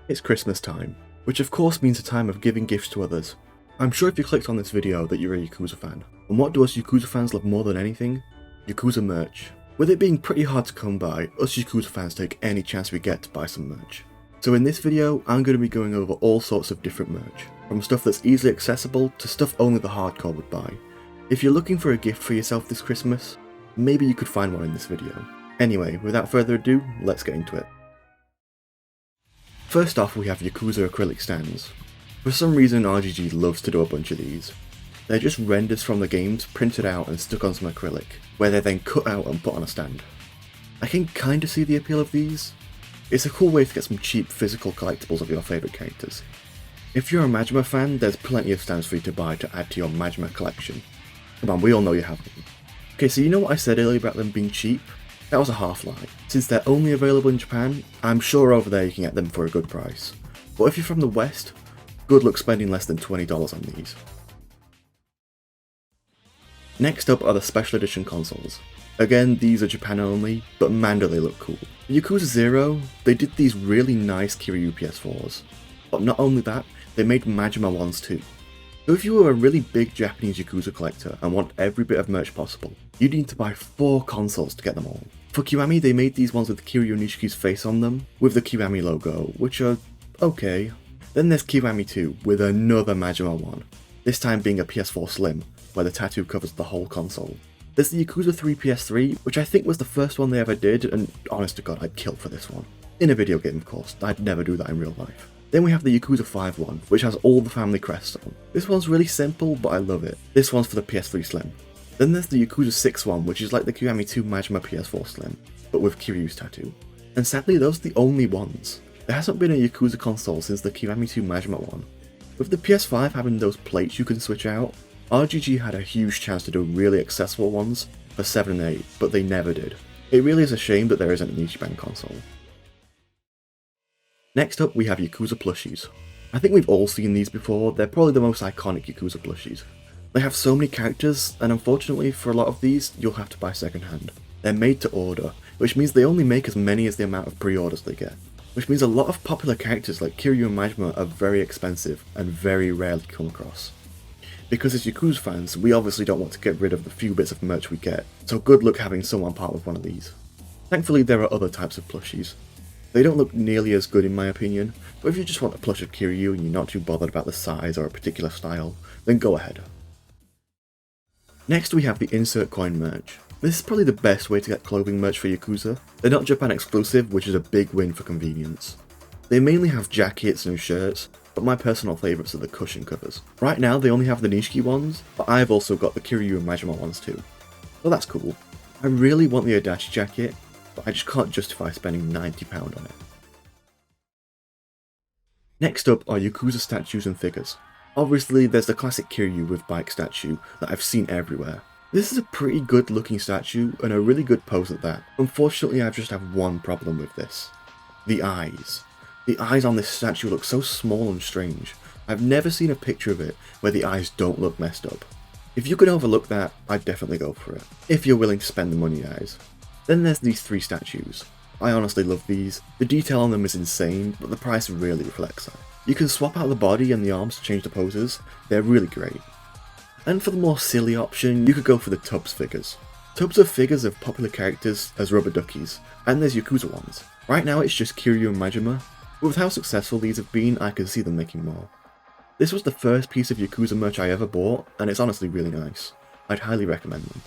It's Christmas time, which of course means a time of giving gifts to others. I'm sure if you clicked on this video that you're a Yakuza fan. And what do us Yakuza fans love more than anything? Yakuza merch. With it being pretty hard to come by, us Yakuza fans take any chance we get to buy some merch. So in this video, I'm going to be going over all sorts of different merch, from stuff that's easily accessible to stuff only the hardcore would buy. If you're looking for a gift for yourself this Christmas, maybe you could find one in this video. Anyway, without further ado, let's get into it. First off, we have Yakuza Acrylic Stands. For some reason, RGG loves to do a bunch of these. They're just renders from the games printed out and stuck on some acrylic, where they're then cut out and put on a stand. I can kinda see the appeal of these. It's a cool way to get some cheap physical collectibles of your favourite characters. If you're a Majima fan, there's plenty of stands for you to buy to add to your Majima collection. Come on, we all know you have them. Okay, so you know what I said earlier about them being cheap? That was a half lie. Since they're only available in Japan, I'm sure over there you can get them for a good price. But if you're from the West, good luck spending less than $20 on these. Next up are the special edition consoles. Again, these are Japan only, but man do they look cool. For Yakuza 0, they did these really nice Kiryu PS4s. But not only that, they made Majima ones too. So if you were a really big Japanese Yakuza collector and want every bit of merch possible, you need to buy 4 consoles to get them all. For Kiwami, they made these ones with Kiryu Nishiki's face on them, with the Kiwami logo, which are okay. Then there's Kiwami 2, with another Majima one, this time being a PS4 Slim, where the tattoo covers the whole console. There's the Yakuza 3 PS3, which I think was the first one they ever did, and honest to god, I'd kill for this one. In a video game, of course, I'd never do that in real life. Then we have the Yakuza 5 one, which has all the family crests on. This one's really simple, but I love it. This one's for the PS3 Slim. Then there's the Yakuza 6 one, which is like the Kiwami 2 Majima PS4 Slim, but with Kiryu's tattoo. And sadly, those are the only ones. There hasn't been a Yakuza console since the Kiwami 2 Majima one. With the PS5 having those plates you can switch out, RGG had a huge chance to do really accessible ones for 7 and 8, but they never did. It really is a shame that there isn't an Ichiban console. Next up, we have Yakuza Plushies. I think we've all seen these before, they're probably the most iconic Yakuza Plushies. They have so many characters, and unfortunately for a lot of these, you'll have to buy second-hand. They're made to order, which means they only make as many as the amount of pre-orders they get. Which means a lot of popular characters like Kiryu and Majima are very expensive and very rarely come across. Because as Yakuza fans, we obviously don't want to get rid of the few bits of merch we get, so good luck having someone part with one of these. Thankfully there are other types of plushies. They don't look nearly as good in my opinion, but if you just want a plush of Kiryu and you're not too bothered about the size or a particular style, then go ahead. Next we have the insert coin merch. This is probably the best way to get clothing merch for Yakuza. They're not Japan exclusive, which is a big win for convenience. They mainly have jackets and shirts, but my personal favourites are the cushion covers. Right now they only have the Nishiki ones, but I've also got the Kiryu and Majima ones too. So that's cool. I really want the Adachi jacket, but I just can't justify spending £90 on it. Next up are Yakuza statues and figures. Obviously there's the classic Kiryu with bike statue that I've seen everywhere. This is a pretty good looking statue and a really good pose at that. Unfortunately I just have one problem with this. The eyes. The eyes on this statue look so small and strange. I've never seen a picture of it where the eyes don't look messed up. If you can overlook that, I'd definitely go for it. If you're willing to spend the money, guys. Then there's these 3 statues. I honestly love these. The detail on them is insane, but the price really reflects that. You can swap out the body and the arms to change the poses. They're really great. And for the more silly option, you could go for the Tubs figures. Tubs are figures of popular characters as rubber duckies, and there's Yakuza ones. Right now it's just Kiryu and Majima, but with how successful these have been, I can see them making more. This was the first piece of Yakuza merch I ever bought, and it's honestly really nice. I'd highly recommend them.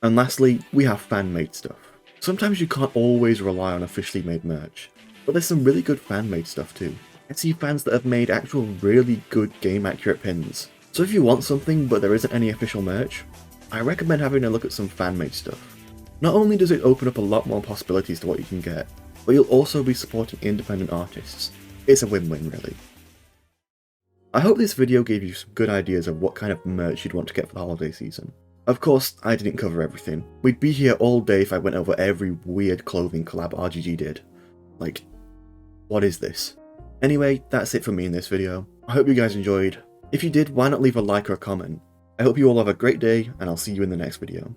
And lastly, we have fan-made stuff. Sometimes you can't always rely on officially made merch, but there's some really good fan-made stuff too. I see fans that have made actual really good game-accurate pins. So if you want something but there isn't any official merch, I recommend having a look at some fan-made stuff. Not only does it open up a lot more possibilities to what you can get, but you'll also be supporting independent artists. It's a win-win really. I hope this video gave you some good ideas of what kind of merch you'd want to get for the holiday season. Of course, I didn't cover everything. We'd be here all day if I went over every weird clothing collab RGG did. Like, what is this? Anyway, that's it from me in this video. I hope you guys enjoyed. If you did, why not leave a like or a comment? I hope you all have a great day, and I'll see you in the next video.